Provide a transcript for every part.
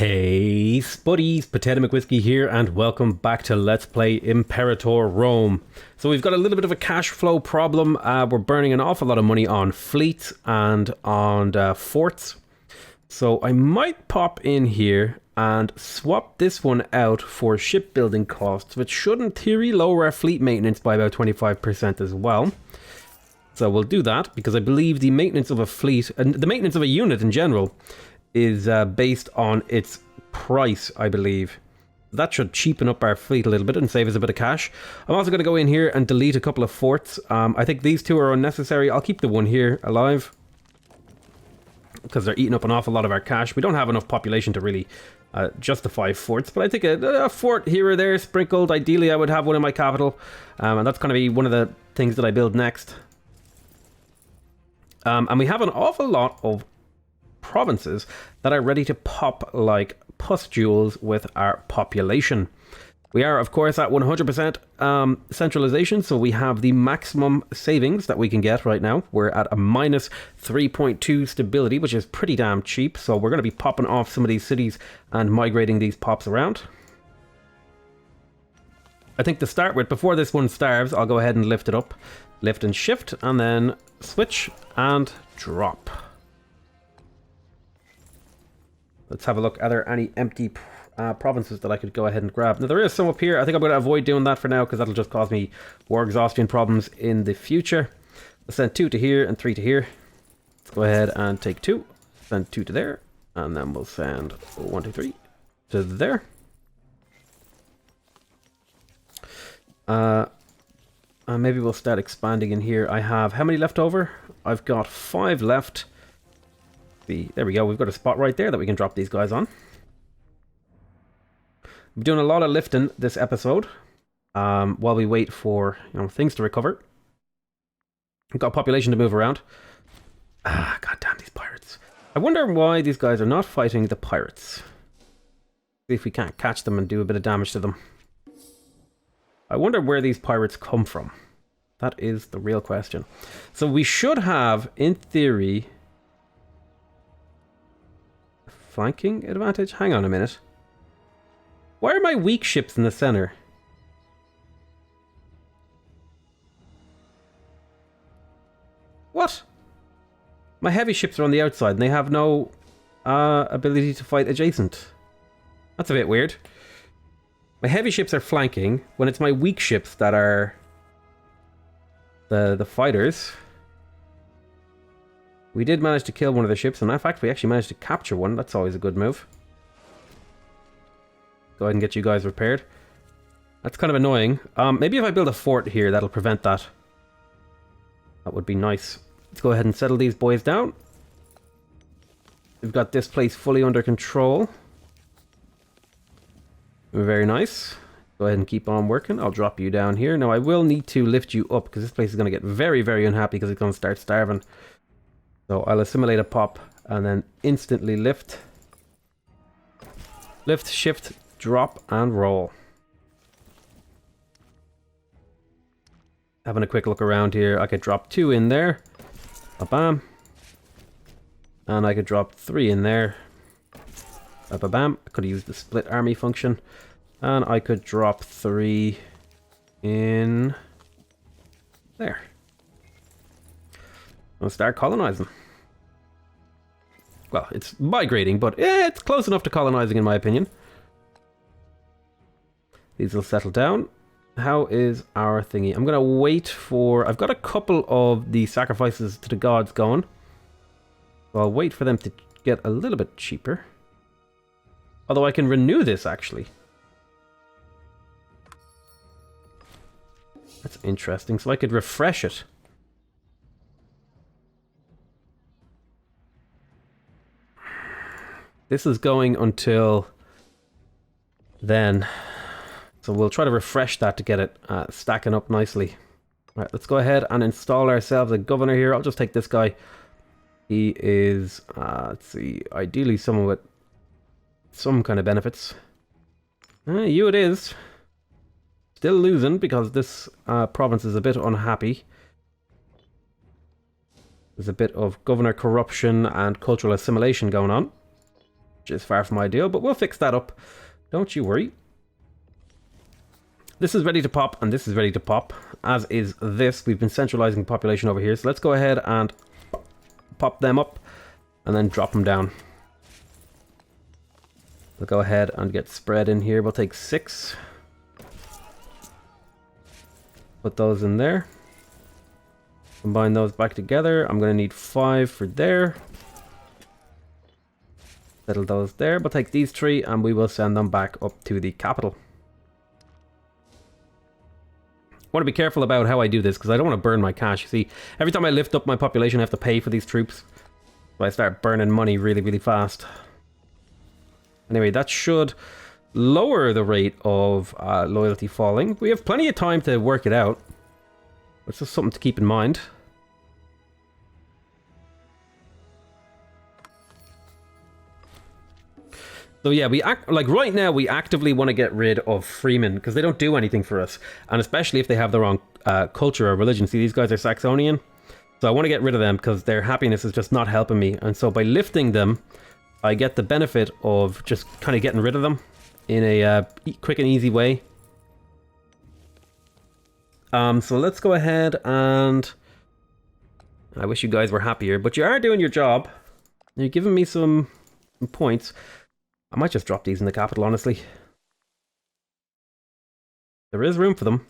Hey Spuddies, Potatomcwhiskey here, and welcome back to Let's Play Imperator Rome. So we've got a little bit of a cash flow problem. We're burning an awful lot of money on fleets and on forts. So I might pop in here and swap this one out for shipbuilding costs, which should in theory lower our fleet maintenance by about 25% as well. So we'll do that because I believe the maintenance of a fleet, and the maintenance of a unit in general, is based on its price, I believe. That should cheapen up our fleet a little bit and save us a bit of cash. I'm also going to go in here and delete a couple of forts. I think these two are unnecessary. I'll keep the one here alive because they're eating up an awful lot of our cash. We don't have enough population to really justify forts, but I think a fort here or there sprinkled. Ideally, I would have one in my capital, and that's going to be one of the things that I build next. And we have an awful lot of provinces that are ready to pop like pustules with our population. We are, of course, at 100% centralization, so we have the maximum savings that we can get right now. We're at a minus 3.2 stability, which is pretty damn cheap, so we're going to be popping off some of these cities and migrating these pops around. I think to start with, before this one starves, I'll go ahead and lift it up. Lift and shift, and then switch and drop. Let's have a look. Are there any empty provinces that I could go ahead and grab? Now, there is some up here. I think I'm going to avoid doing that for now because that'll just cause me war exhaustion problems in the future. Let's send 2 to here and 3 to here. Let's go ahead and take 2. Send 2 to there. And then we'll send 1, 2, 3 to there. And maybe we'll start expanding in here. I have how many left over? I've got 5 left. There we go. We've got a spot right there that we can drop these guys on. I'm doing a lot of lifting this episode while we wait for things to recover. We've got population to move around. God damn these pirates. I wonder why these guys are not fighting the pirates. See if we can't catch them and do a bit of damage to them. I wonder where these pirates come from. That is the real question. So we should have, in theory, flanking advantage? Hang on a minute. Why are my weak ships in the center? What? My heavy ships are on the outside and they have no ability to fight adjacent. That's a bit weird. My heavy ships are flanking when it's my weak ships that are the fighters. We did manage to kill one of the ships, and in fact we actually managed to capture one. That's always a good move. Go ahead and get you guys repaired. That's kind of annoying. Maybe if I build a fort here, that'll prevent that. That would be nice. Let's go ahead and settle these boys down. We've got this place fully under control. Very nice. Go ahead and keep on working. I'll drop you down here. Now I will need to lift you up because this place is going to get very, very unhappy because it's going to start starving. So I'll assimilate a pop and then instantly lift. Lift, shift, drop, and roll. Having a quick look around here. I could drop 2 in there. Ba-bam. And I could drop 3 in there. Ba-bam. I could have used the split army function. And I could drop 3 in there. I'll start colonizing. Well, it's migrating, but it's close enough to colonizing in my opinion. These will settle down. How is our thingy? I'm going to wait for... I've got a couple of the sacrifices to the gods going. So I'll wait for them to get a little bit cheaper. Although I can renew this, actually. That's interesting. So I could refresh it. This is going until then. So we'll try to refresh that to get it stacking up nicely. All right, let's go ahead and install ourselves a governor here. I'll just take this guy. He is, let's see, ideally someone with some kind of benefits. You it is. Still losing because this province is a bit unhappy. There's a bit of governor corruption and cultural assimilation going on. which is far from ideal, but we'll fix that up. Don't you worry. This is ready to pop, and this is ready to pop, as is this. We've been centralizing the population over here, so let's go ahead and pop them up, and then drop them down. We'll go ahead and get spread in here. We'll take 6. Put those in there. Combine those back together. I'm going to need 5 for there. Settle those there. We'll take these 3, and we will send them back up to the capital. I want to be careful about how I do this because I don't want to burn my cash. You see, every time I lift up my population, I have to pay for these troops. So I start burning money really, really fast. Anyway, that should lower the rate of loyalty falling. We have plenty of time to work it out. It's just something to keep in mind. So yeah, right now we actively want to get rid of freemen because they don't do anything for us, and especially if they have the wrong culture or religion. See, these guys are Saxonian, so I want to get rid of them because their happiness is just not helping me. And so by lifting them, I get the benefit of just kind of getting rid of them in a quick and easy way. So let's go ahead and I wish you guys were happier, but you are doing your job. You're giving me some points. I might just drop these in the capital, honestly. There is room for them.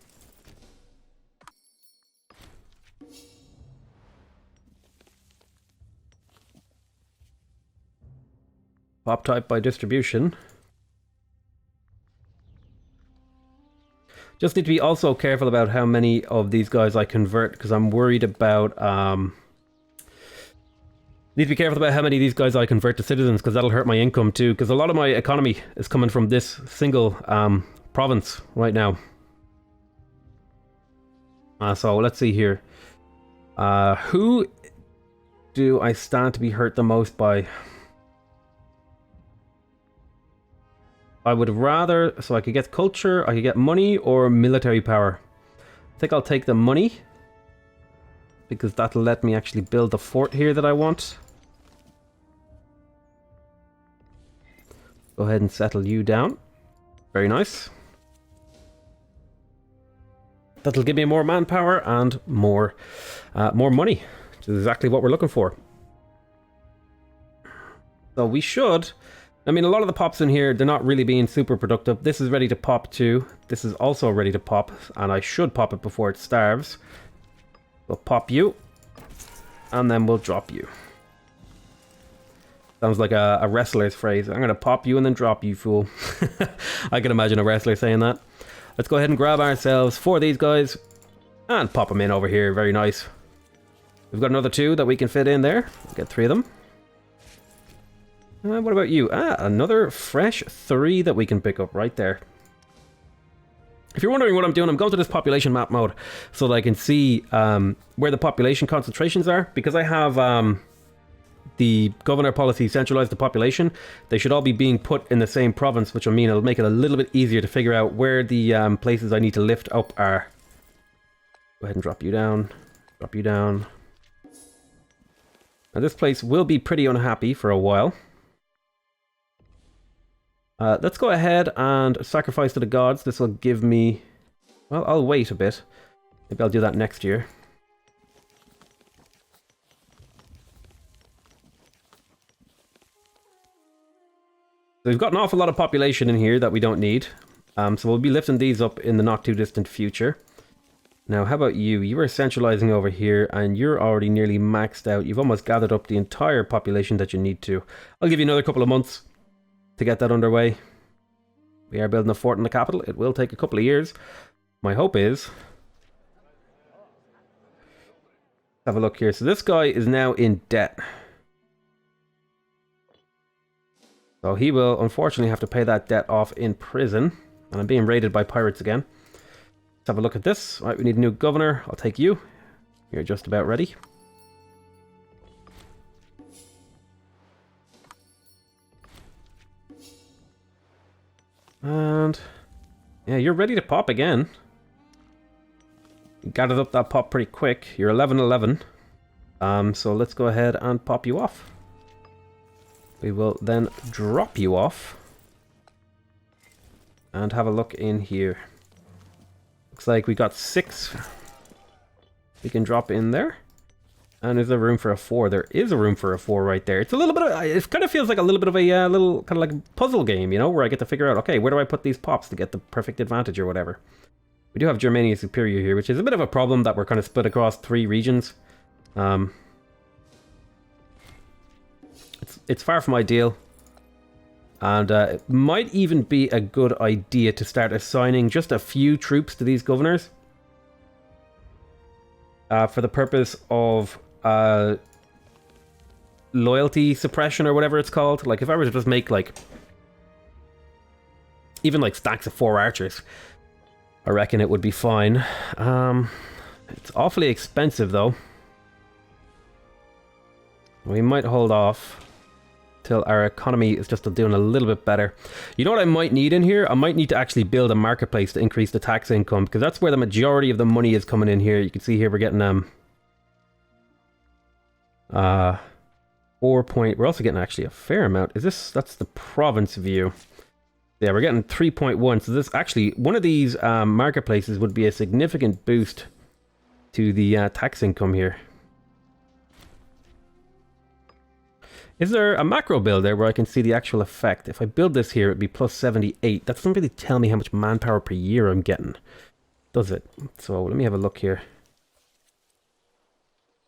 Pop type by distribution. Just need to be also careful about how many of these guys I convert, because I'm worried about need to be careful about how many of these guys I convert to citizens, because that'll hurt my income too, because a lot of my economy is coming from this single province right now. So let's see here. Who do I stand to be hurt the most by? I would rather, so I could get culture, I could get money, or military power. I think I'll take the money, because that'll let me actually build the fort here that I want. Go ahead and settle you down. Very nice. That'll give me more manpower and more money, which is exactly what we're looking for. So we should... I mean, a lot of the pops in here, they're not really being super productive. This is ready to pop too. This is also ready to pop, and I should pop it before it starves. We'll pop you, and then we'll drop you. Sounds like a wrestler's phrase. I'm going to pop you and then drop you, fool. I can imagine a wrestler saying that. Let's go ahead and grab ourselves 4 of these guys and pop them in over here. Very nice. We've got another 2 that we can fit in there. We'll get 3 of them. What about you? Another fresh 3 that we can pick up right there. If you're wondering what I'm doing, I'm going to this population map mode so that I can see where the population concentrations are. Because I have the governor policy centralized the population, they should all be being put in the same province, which will mean it'll make it a little bit easier to figure out where the places I need to lift up are. Go ahead and drop you down. Drop you down. Now this place will be pretty unhappy for a while. Let's go ahead and sacrifice to the gods. This will give me... Well, I'll wait a bit. Maybe I'll do that next year. So we've got an awful lot of population in here that we don't need. So we'll be lifting these up in the not too distant future. Now, how about you? You are centralizing over here, and you're already nearly maxed out. You've almost gathered up the entire population that you need to. I'll give you another couple of months to get that underway. We are building a fort in the capital. It will take a couple of years. My hope is... Have a look here. So this guy is now in debt. So he will unfortunately have to pay that debt off in prison. And I'm being raided by pirates again. Let's have a look at this. All right, we need a new governor. I'll take you. You're just about ready. And yeah, you're ready to pop again. You gathered up that pop pretty quick. You're 11-11. So let's go ahead and pop you off. We will then drop you off. And have a look in here. Looks like we got 6. We can drop in there. And is there room for a 4? There is a room for a 4 right there. It's a little bit of, it kind of feels like a little bit of a little kind of like a puzzle game, you know, where I get to figure out, okay, where do I put these pops to get the perfect advantage or whatever. We do have Germania Superior here, which is a bit of a problem that we're kind of split across 3 regions. It's far from ideal. And it might even be a good idea to start assigning just a few troops to these governors. For the purpose of loyalty suppression or whatever it's called. Like if I were to just make like... even like stacks of 4 archers. I reckon it would be fine. It's awfully expensive though. We might hold off till our economy is just doing a little bit better. You know what I might need in here? I might need to actually build a marketplace to increase the tax income, because that's where the majority of the money is coming in here. You can see here we're getting 4 point... we're also getting actually a fair amount. Is this... that's the province view. Yeah, we're getting 3.1. So this actually... one of these marketplaces would be a significant boost to the tax income here. Is there a macro build there where I can see the actual effect? If I build this here, it'd be plus 78. That doesn't really tell me how much manpower per year I'm getting, does it? So let me have a look here.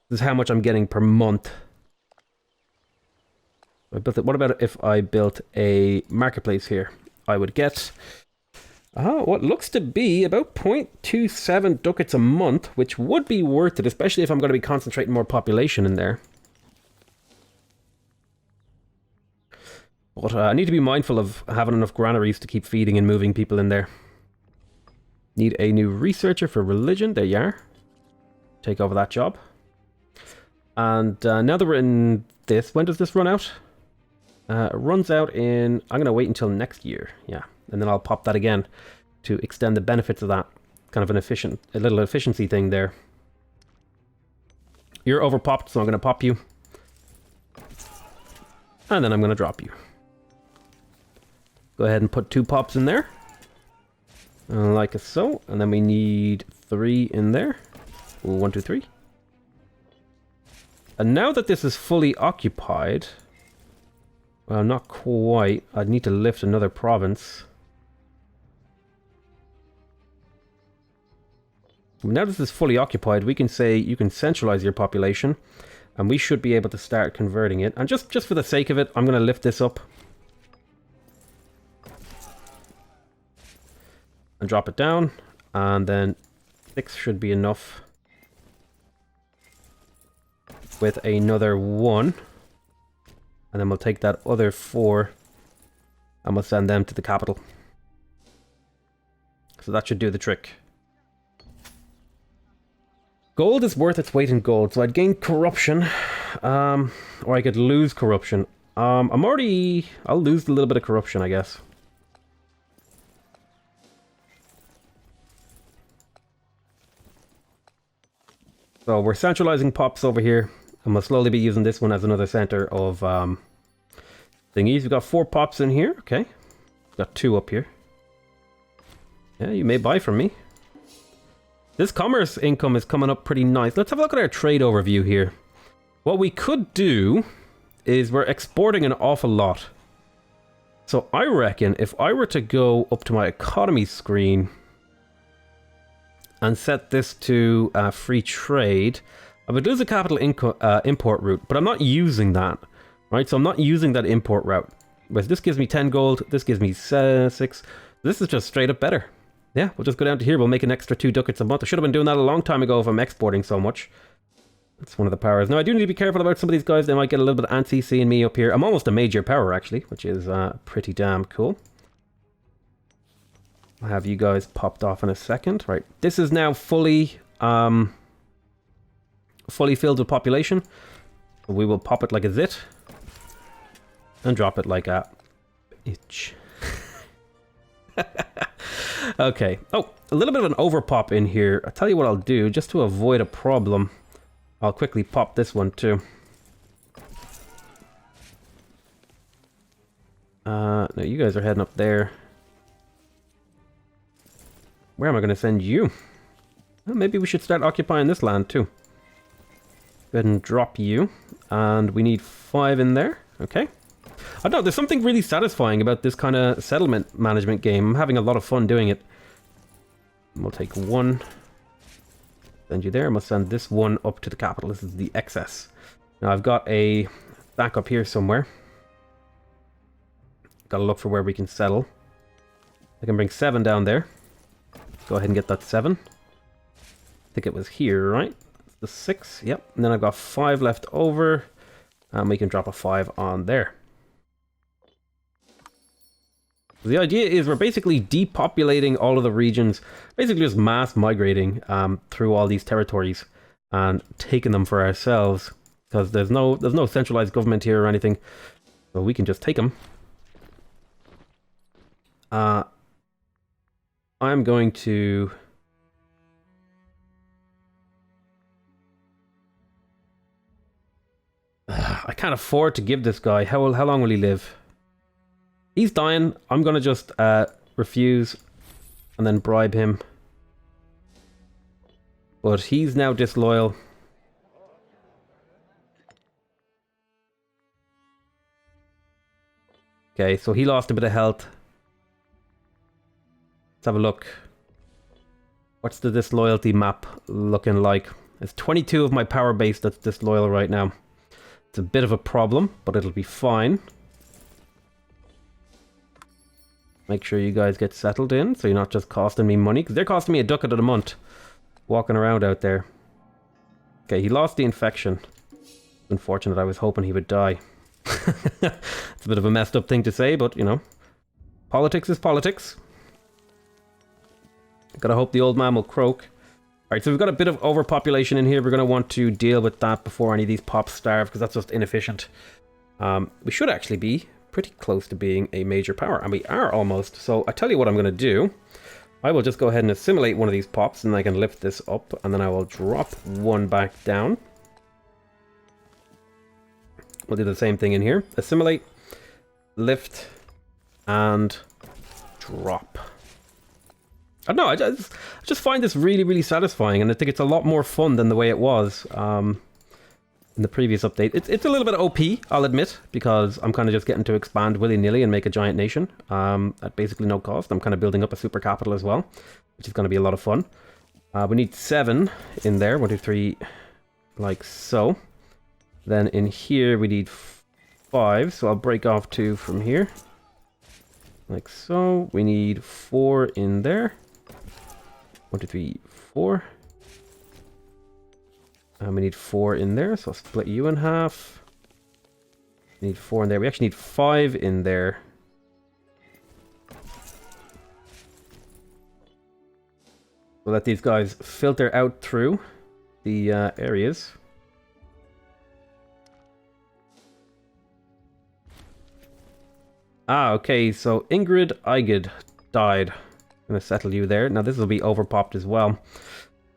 This is how much I'm getting per month. I built it. What about if I built a marketplace here? I would get what looks to be about 0.27 ducats a month, which would be worth it, especially if I'm going to be concentrating more population in there. But I need to be mindful of having enough granaries to keep feeding and moving people in there. Need a new researcher for religion. There you are. Take over that job. And now that we're in this, when does this run out? It runs out in... I'm going to wait until next year. Yeah. And then I'll pop that again to extend the benefits of that. Kind of a little efficiency thing there. You're overpopped, so I'm going to pop you. And then I'm going to drop you. Go ahead and put 2 pops in there. Like so. And then we need 3 in there. 1, 2, 3. And now that this is fully occupied... well, not quite. I'd need to lift another province. Now that this is fully occupied, we can say you can centralize your population. And we should be able to start converting it. And just for the sake of it, I'm going to lift this up. And drop it down. And then 6 should be enough. With another 1. And then we'll take that other 4. And we'll send them to the capital. So that should do the trick. Gold is worth its weight in gold, so I'd gain corruption, or I could lose corruption. I'll lose a little bit of corruption, I guess. So we're centralizing pops over here, and we'll slowly be using this one as another center of thingies. We've got 4 pops in here, okay. We've got 2 up here. Yeah, you may buy from me. This commerce income is coming up pretty nice. Let's have a look at our trade overview here. What we could do is we're exporting an awful lot. So I reckon if I were to go up to my economy screen and set this to free trade, I would lose a capital import route, but I'm not using that, right? So I'm not using that import route. Whereas this gives me 10 gold, this gives me 6. This is just straight up better. Yeah, we'll just go down to here. We'll make an extra 2 ducats a month. I should have been doing that a long time ago if I'm exporting so much. That's one of the powers. Now, I do need to be careful about some of these guys. They might get a little bit antsy seeing me up here. I'm almost a major power, actually, which is pretty damn cool. I'll have you guys popped off in a second. Right, this is now fully filled with population. We will pop it like a zit. And drop it like a itch. Okay. Oh, a little bit of an overpop in here. I'll tell you what I'll do, just to avoid a problem. I'll quickly pop this one too. No, you guys are heading up there. Where am I going to send you? Well, maybe we should start occupying this land too. Go ahead and drop you. And we need 5 in there. Okay. I don't know, there's something really satisfying about this kind of settlement management game. I'm having a lot of fun doing it. We'll take 1. Send you there. I must send this 1 up to the capital. This is the excess. Now I've got a back up here somewhere. Got to look for where we can settle. I can bring 7 down there. Go ahead and get that 7. I think it was here, right? The 6, yep. And then I've got 5 left over. And we can drop a 5 on there. The idea is we're basically depopulating all of the regions, basically just mass migrating through all these territories and taking them for ourselves, because there's no centralized government here or anything, so we can just take them. I'm going to I can't afford to give this guy. How long will he live? He's dying. I'm going to just refuse and then bribe him. But he's now disloyal. Okay, so he lost a bit of health. Let's have a look. What's the disloyalty map looking like? It's 22 of my power base that's disloyal right now. It's a bit of a problem, but it'll be fine. Make sure you guys get settled in, so you're not just costing me money, because they're costing me a ducat a month walking around out there. Okay, he lost the infection. Unfortunate, I was hoping he would die. It's a bit of a messed up thing to say, but, you know, politics is politics. Gotta hope the old man will croak. Alright, so we've got a bit of overpopulation in here. We're going to want to deal with that before any of these pops starve, because that's just inefficient. We should actually be pretty close to being a major power, and we are almost. So I tell you what I'm going to do. I will just go ahead and assimilate one of these pops, and I can lift this up, and then I will drop 1 back down. We'll do the same thing in here. Assimilate, lift, and drop. I don't know, I just find this really, really satisfying, and I think it's a lot more fun than the way it was in the previous update. It's a little bit OP, I'll admit, because I'm kind of just getting to expand willy-nilly and make a giant nation at basically no cost. I'm kind of building up a super capital as well, which is going to be a lot of fun. We need 7 in there, 1, 2, 3, like so. Then in here we need 5, so I'll break off 2 from here. Like so. We need 4 in there. 1, 2, 3, 4. And we need 4 in there, so I'll split you in half. We need 4 in there. We actually need 5 in there. We'll let these guys filter out through the areas. Ah, okay, so Ingrid Igid died. I'm going to settle you there. Now this will be overpopped as well.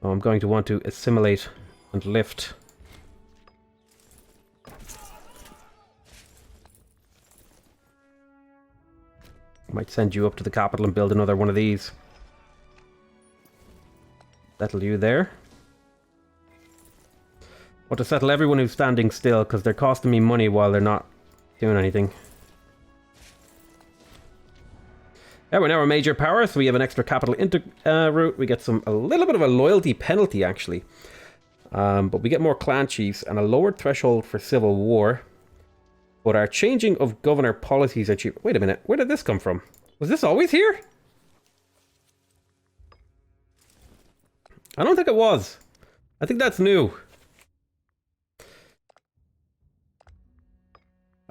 So I'm going to want to assimilate and lift. Might send you up to the capital and build another one of these. Settle you there. Want to settle everyone who's standing still, because they're costing me money while they're not doing anything. Yeah, we're now a major power, so we have an extra capital route. We get a little bit of a loyalty penalty, actually. But we get more clan chiefs and a lowered threshold for civil war. But our changing of governor policies are cheap. Wait a minute, where did this come from? Was this always here? I don't think it was. I think that's new.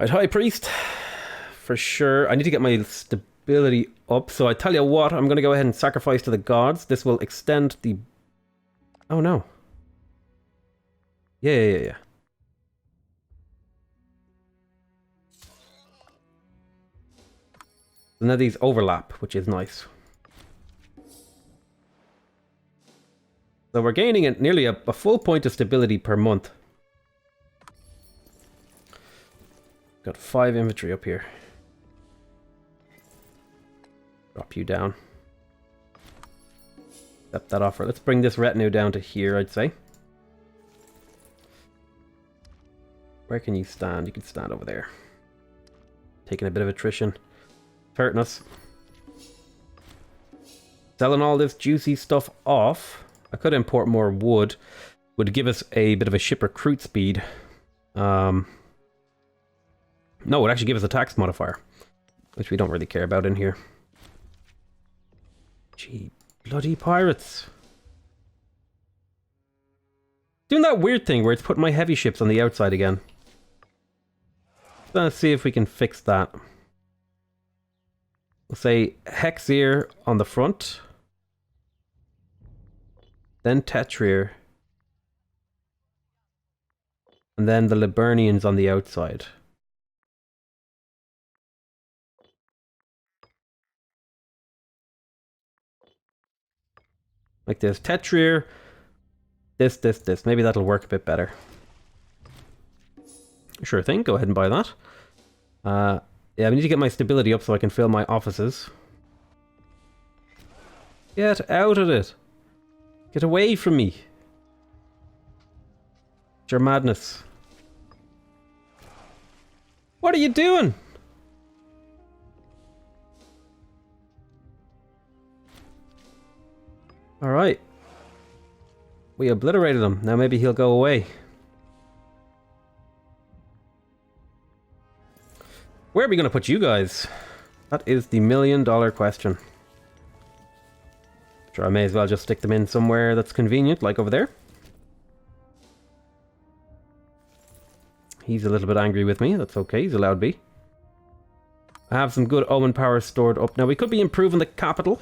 Right, High Priest. For sure. I need to get my stability up. So I tell you what, I'm going to go ahead and sacrifice to the gods. This will extend the... Oh no. Yeah. And now these overlap, which is nice. So we're gaining nearly a full point of stability per month. Got 5 infantry up here. Drop you down. Accept that offer. Let's bring this retinue down to here, I'd say. Where can you stand? You can stand over there. Taking a bit of attrition. It's hurting us. Selling all this juicy stuff off. I could import more wood. Would give us a bit of a ship recruit speed. No, it would actually give us a tax modifier, which we don't really care about in here. Gee, bloody pirates. Doing that weird thing where it's putting my heavy ships on the outside again. Let's see if we can fix that. We'll say Hexier on the front. Then Tetrier. And then the Liburnians on the outside. Like this. Tetrier. This. Maybe that'll work a bit better. Sure thing. Go ahead and buy that. Yeah, I need to get my stability up so I can fill my offices. Get out of it. Get away from me. It's your madness. What are you doing? Alright. We obliterated him. Now maybe he'll go away. Where are we going to put you guys? That is the $1,000,000 question. Sure, I may as well just stick them in somewhere that's convenient, like over there. He's a little bit angry with me. That's okay. He's allowed be. I have some good omen power stored up. Now, we could be improving the capital.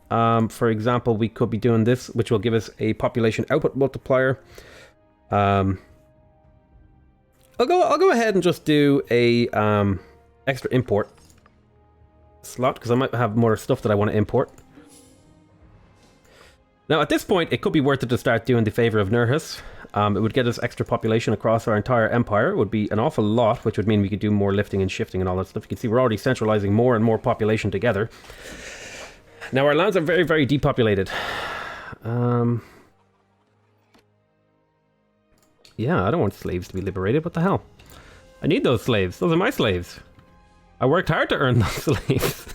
For example, we could be doing this, which will give us a population output multiplier. I'll go ahead and just do a extra import slot, because I might have more stuff that I want to import. Now, at this point, it could be worth it to start doing the favor of Nurhus. It would get us extra population across our entire empire. It would be an awful lot, which would mean we could do more lifting and shifting and all that stuff. You can see we're already centralizing more and more population together. Now, our lands are very, very depopulated. Yeah, I don't want slaves to be liberated. What the hell? I need those slaves. Those are my slaves. I worked hard to earn those slaves.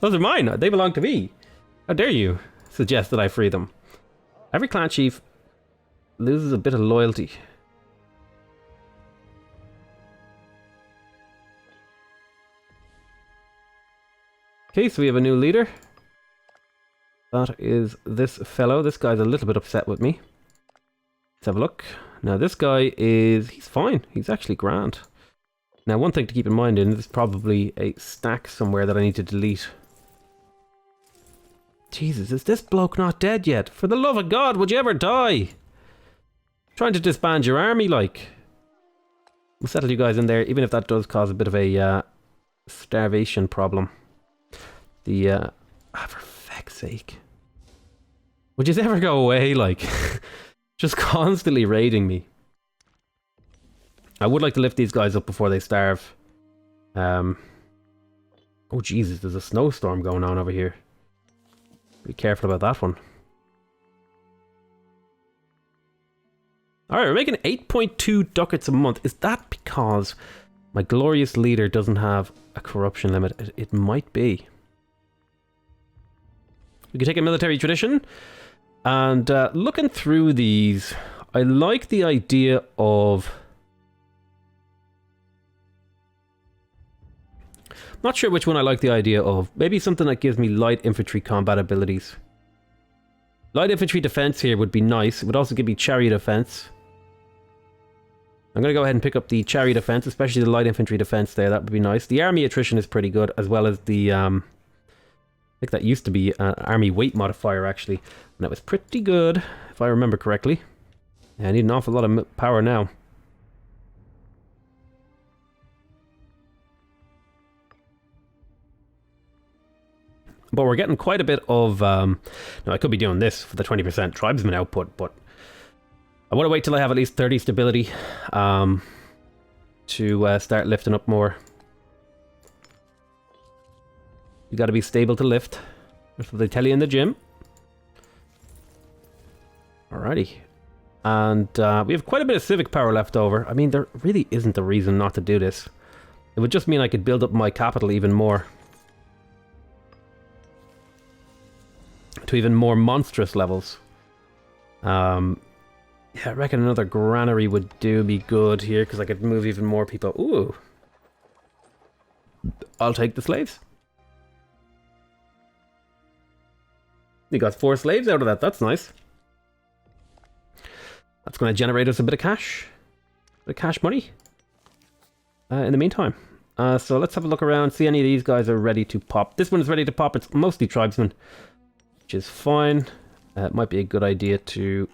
Those are mine. They belong to me. How dare you suggest that I free them? Every clan chief loses a bit of loyalty. Okay, so we have a new leader. That is this fellow. This guy's a little bit upset with me. Let's have a look. Now this guy he's fine. He's actually grand. Now one thing to keep in mind is probably a stack somewhere that I need to delete. Jesus, is this bloke not dead yet? For the love of God, would you ever die? Trying to disband your army, like. We'll settle you guys in there, even if that does cause a bit of a starvation problem. For feck's sake. Would you ever go away, like? Just constantly raiding me. I would like to lift these guys up before they starve. Oh Jesus, there's a snowstorm going on over here. Be careful about that one. Alright, we're making 8.2 ducats a month. Is that because my glorious leader doesn't have a corruption limit? It might be. We can take a military tradition. And looking through these, I like the idea of... Not sure which one I like the idea of. Maybe something that gives me light infantry combat abilities. Light infantry defense here would be nice. It would also give me chariot defense. I'm going to go ahead and pick up the chariot defense, especially the light infantry defense there. That would be nice. The army attrition is pretty good, as well as the... I think that used to be an army weight modifier, actually. And that was pretty good, if I remember correctly. Yeah, I need an awful lot of power now. But we're getting quite a bit of... now, I could be doing this for the 20% tribesman output, but... I want to wait till I have at least 30 stability to start lifting up more. You got to be stable to lift. That's what they tell you in the gym. Alrighty. And we have quite a bit of civic power left over. I mean, there really isn't a reason not to do this. It would just mean I could build up my capital even more. To even more monstrous levels. Yeah, I reckon another granary would do me good here, because I could move even more people. Ooh. I'll take the slaves. You got 4 slaves out of that. That's nice. That's going to generate us a bit of cash. A bit of cash money. In the meantime. So let's have a look around. See any of these guys are ready to pop. This one is ready to pop. It's mostly tribesmen. Which is fine. It might be a good idea to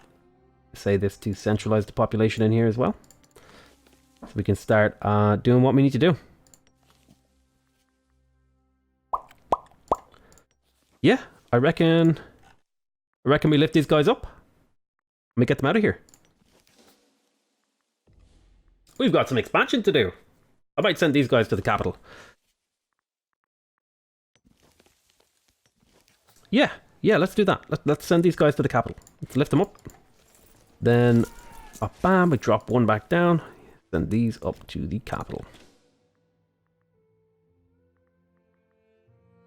say this to centralize the population in here as well. So we can start doing what we need to do. Yeah, I reckon we lift these guys up. Let me get them out of here. We've got some expansion to do. I might send these guys to the capital. Yeah, let's do that. Let's send these guys to the capital. Let's lift them up. Then, bam, we drop one back down. Send these up to the capital.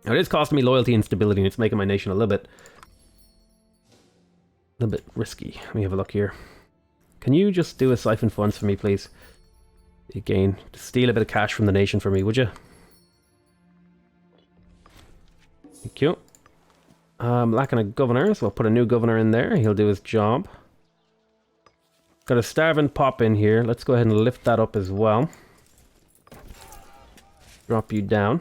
Now, it is costing me loyalty and stability, and it's making my nation a little bit risky. Let me have a look here. Can you just do a siphon funds for me, please? Again, steal a bit of cash from the nation for me, would you? Thank you. Lacking a governor, so I'll put a new governor in there. He'll do his job. Got a starving pop in here. Let's go ahead and lift that up as well. Drop you down.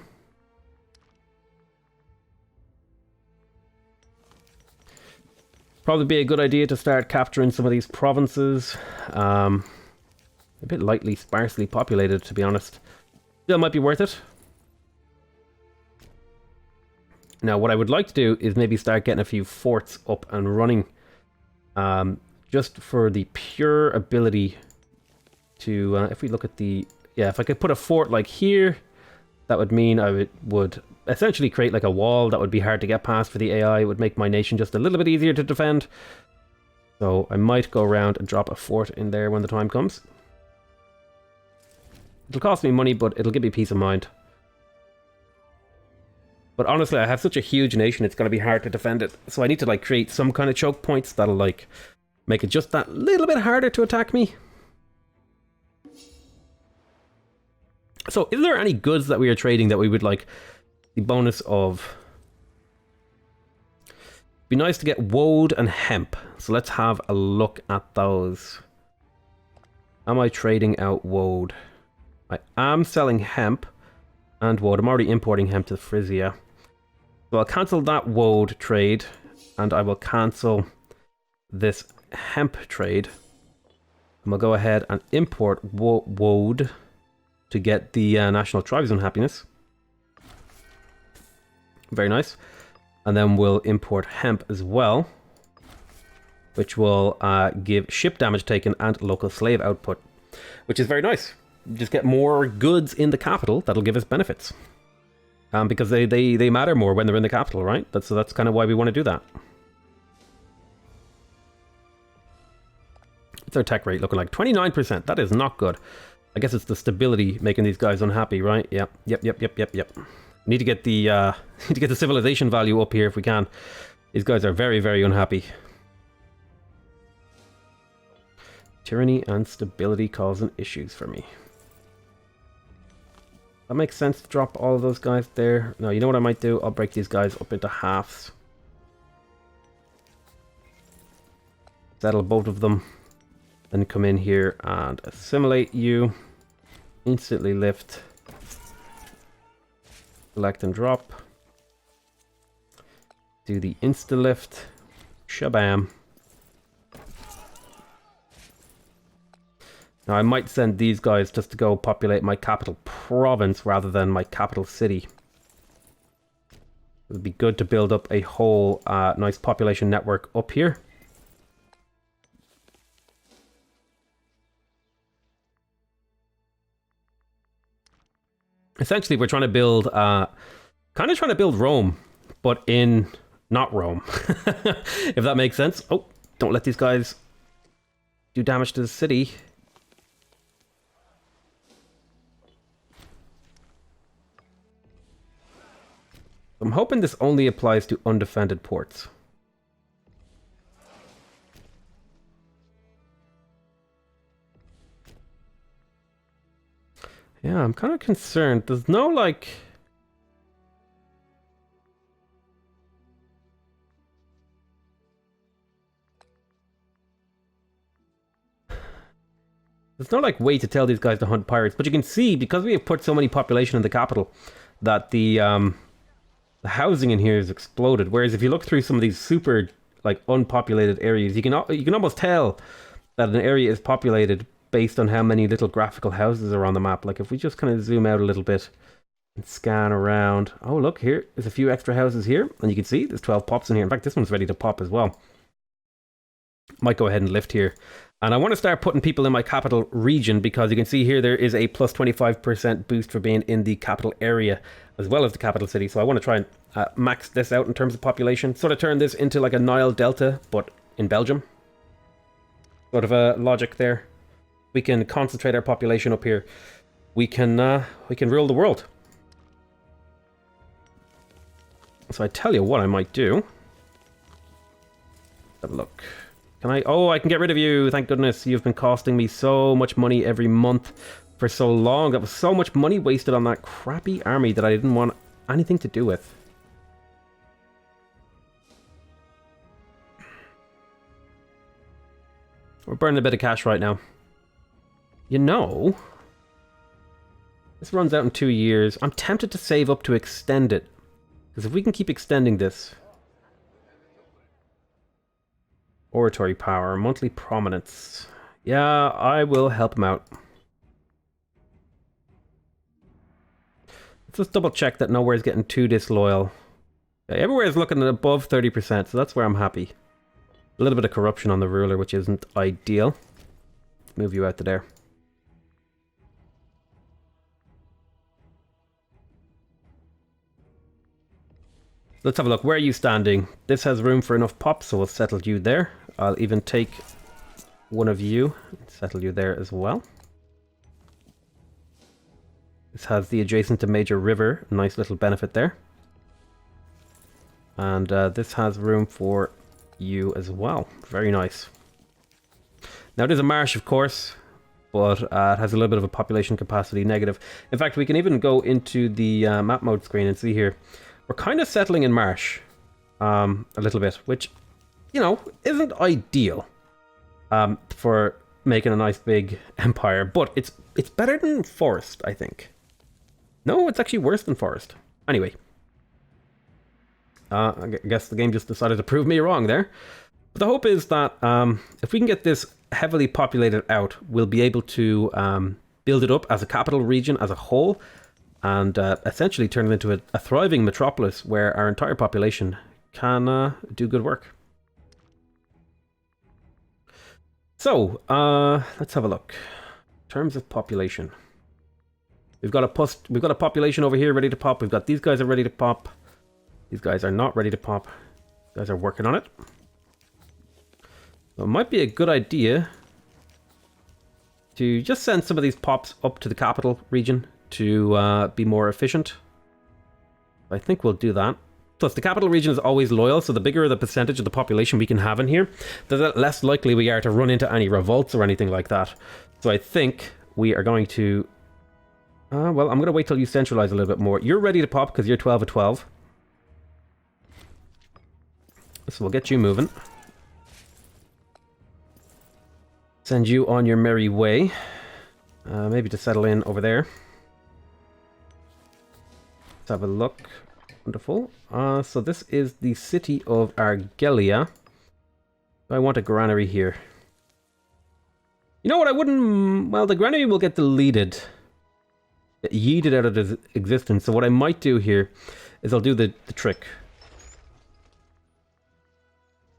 Probably be a good idea to start capturing some of these provinces. A bit lightly, sparsely populated, to be honest. Still might be worth it. Now, what I would like to do is maybe start getting a few forts up and running. Just for the pure ability to... if we look at the... Yeah, if I could put a fort like here, that would mean I would essentially create like a wall that would be hard to get past for the AI. It would make my nation just a little bit easier to defend. So I might go around and drop a fort in there when the time comes. It'll cost me money, but it'll give me peace of mind. But honestly, I have such a huge nation, it's going to be hard to defend it. So I need to like create some kind of choke points that'll like make it just that little bit harder to attack me. So is there any goods that we are trading that we would like the bonus of? Be nice to get woad and hemp. So let's have a look at those. Am I trading out woad? I am selling hemp and woad. I'm already importing hemp to Frisia. So I'll cancel that woad trade, and I will cancel this hemp trade. And we'll go ahead and import woad to get the national tribesman happiness. Very nice. And then we'll import hemp as well, which will give ship damage taken and local slave output, which is very nice. Just get more goods in the capital, that'll give us benefits. Because they matter more when they're in the capital, right? That's kind of why we want to do that. What's our tech rate looking like? 29%. That is not good. I guess it's the stability making these guys unhappy, right? Yep. Need to get the civilization value up here if we can. These guys are very, very unhappy. Tyranny and stability causing issues for me. That makes sense to drop all of those guys there. No, you know what I might do? I'll break these guys up into halves. Settle both of them. Then come in here and assimilate you. Instantly lift. Select and drop. Do the insta-lift. Shabam. Now I might send these guys just to go populate my capital province rather than my capital city. It would be good to build up a whole nice population network up here. Essentially, we're trying to build Kind of trying to build Rome, but in not Rome. If that makes sense. Oh, don't let these guys do damage to the city. I'm hoping this only applies to undefended ports. Yeah, I'm kind of concerned. There's no, like... There's no, like, way to tell these guys to hunt pirates. But you can see, because we have put so many population in the capital, that the housing in here has exploded. Whereas if you look through some of these super, like, unpopulated areas, you can almost tell that an area is populated based on how many little graphical houses are on the map. Like if we just kind of zoom out a little bit and scan around. Oh, look, here, there's a few extra houses here. And you can see there's 12 pops in here. In fact, this one's ready to pop as well. Might go ahead and lift here. And I want to start putting people in my capital region because you can see here there is a plus 25% boost for being in the capital area as well as the capital city. So I want to try and max this out in terms of population. Sort of turn this into like a Nile Delta, but in Belgium. Sort of a logic there. We can concentrate our population up here. We can rule the world. So I tell you what I might do. Have a look. Can I? Oh, I can get rid of you. Thank goodness. You've been costing me so much money every month for so long. That was so much money wasted on that crappy army that I didn't want anything to do with. We're burning a bit of cash right now. You know, this runs out in 2 years. I'm tempted to save up to extend it. Because if we can keep extending this... Oratory power, monthly prominence. Yeah, I will help him out. Let's just double check that nowhere is getting too disloyal. Yeah, everywhere is looking at above 30%, so that's where I'm happy. A little bit of corruption on the ruler, which isn't ideal. Move you out to there. Let's have a look. Where are you standing? This has room for enough pops, so we'll settle you there. I'll even take one of you and settle you there as well. This has the adjacent to major river. Nice little benefit there. And this has room for you as well. Very nice. Now it is a marsh, of course, but it has a little bit of a population capacity negative. In fact, we can even go into the map mode screen and see here. We're kind of settling in marsh a little bit, which, you know, isn't ideal for making a nice big empire, but it's better than forest, I think. No, it's actually worse than forest. Anyway, I guess the game just decided to prove me wrong there. But the hope is that if we can get this heavily populated out, we'll be able to build it up as a capital region as a whole, and essentially turn it into a thriving metropolis where our entire population can do good work. So, let's have a look. In terms of population, we've got a population over here ready to pop. We've got these guys are ready to pop. These guys are not ready to pop. These guys are working on it. So it might be a good idea to just send some of these pops up to the capital region to be more efficient. I think we'll do that. Plus, the capital region is always loyal, so the bigger the percentage of the population we can have in here, the less likely we are to run into any revolts or anything like that. So I think we are going to... well, I'm going to wait till you centralize a little bit more. You're ready to pop because you're 12 of 12. So we'll get you moving. Send you on your merry way. Maybe to settle in over there. Have a look. Wonderful. So this is the city of Argelia. I want a granary here. You know what? I wouldn't... Well, the granary will get deleted. Yeeted out of existence. So what I might do here is I'll do the trick.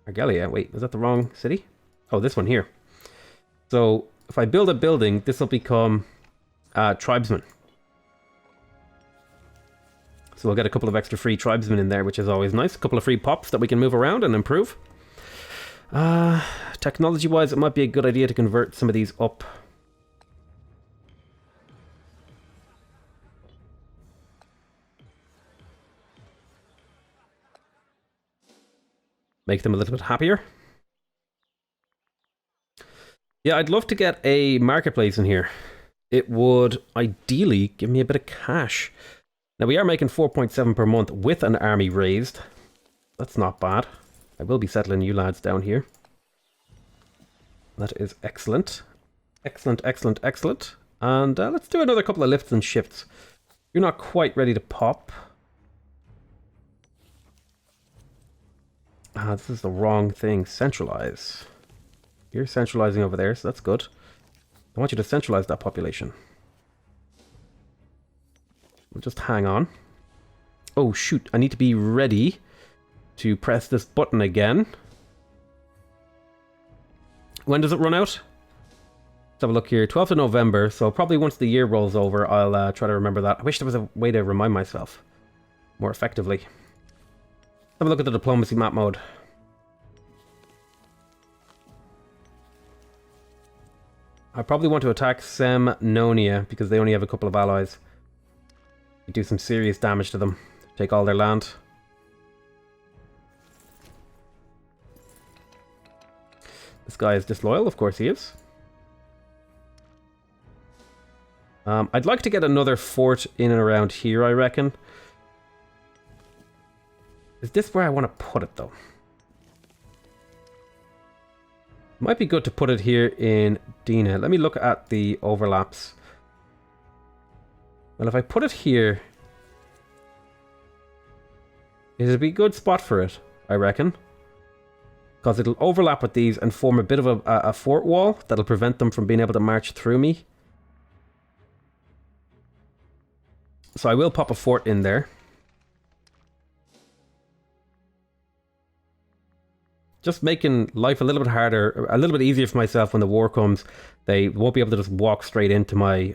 Argelia. Wait, is that the wrong city? Oh, this one here. So if I build a building, this will become tribesmen. So we'll get a couple of extra free tribesmen in there, which is always nice. A couple of free pops that we can move around and improve. Technology-wise, it might be a good idea to convert some of these up. Make them a little bit happier. Yeah, I'd love to get a marketplace in here. It would ideally give me a bit of cash. Now, we are making 4.7 per month with an army raised. That's not bad. I will be settling you lads down here. That is excellent. Excellent, excellent, excellent. And let's do another couple of lifts and shifts. You're not quite ready to pop. This is the wrong thing. Centralize. You're centralizing over there, so that's good. I want you to centralize that population. We'll just hang on. Oh, shoot. I need to be ready to press this button again. When does it run out? Let's have a look here. 12th of November, so probably once the year rolls over, I'll try to remember that. I wish there was a way to remind myself more effectively. Have a look at the diplomacy map mode. I probably want to attack Semnonia because they only have a couple of allies. You do some serious damage to them. Take all their land. This guy is disloyal, of course he is. I'd like to get another fort in and around here, I reckon. Is this where I want to put it, though? Might be good to put it here in Dina. Let me look at the overlaps. Well, if I put it here, it'd be a good spot for it, I reckon. Because it'll overlap with these and form a bit of a fort wall that'll prevent them from being able to march through me. So I will pop a fort in there. Just making life a little bit harder, a little bit easier for myself when the war comes. They won't be able to just walk straight into my...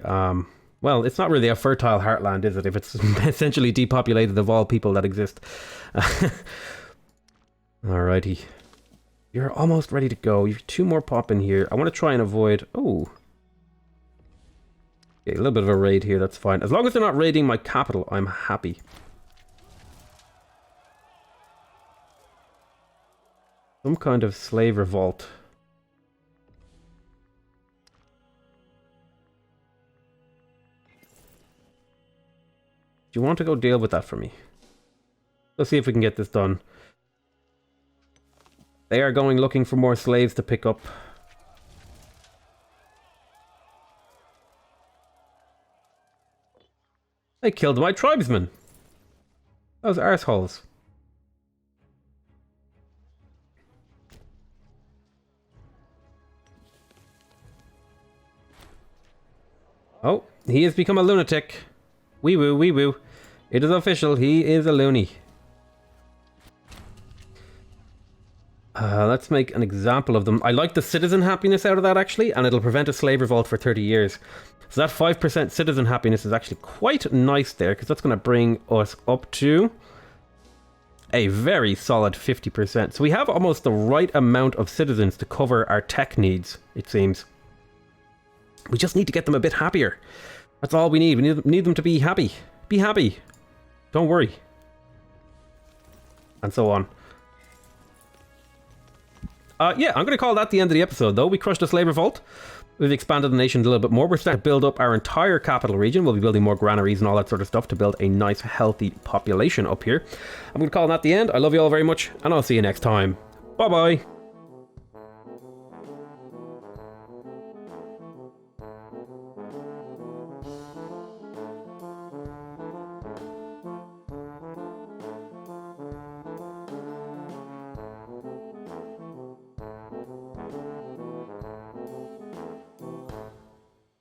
well, it's not really a fertile heartland, is it? If it's essentially depopulated of all people that exist. Alrighty. You're almost ready to go. You've 2 more pop in here. I want to try and avoid... Oh. Okay, a little bit of a raid here, that's fine. As long as they're not raiding my capital, I'm happy. Some kind of slave revolt. Do you want to go deal with that for me? Let's see if we can get this done. They are going looking for more slaves to pick up. They killed my tribesmen. Those arseholes. Oh, he has become a lunatic. Wee woo, wee woo. It is official, he is a loony. Let's make an example of them. I like the citizen happiness out of that, actually, and it'll prevent a slave revolt for 30 years. So that 5% citizen happiness is actually quite nice there, because that's going to bring us up to a very solid 50%. So we have almost the right amount of citizens to cover our tech needs, it seems. We just need to get them a bit happier. That's all we need. We need them to be happy. Be happy. Don't worry. And so on. Yeah, I'm going to call that the end of the episode, though. We crushed a slave revolt. We've expanded the nation a little bit more. We're starting to build up our entire capital region. We'll be building more granaries and all that sort of stuff to build a nice, healthy population up here. I'm going to call that the end. I love you all very much, and I'll see you next time. Bye-bye.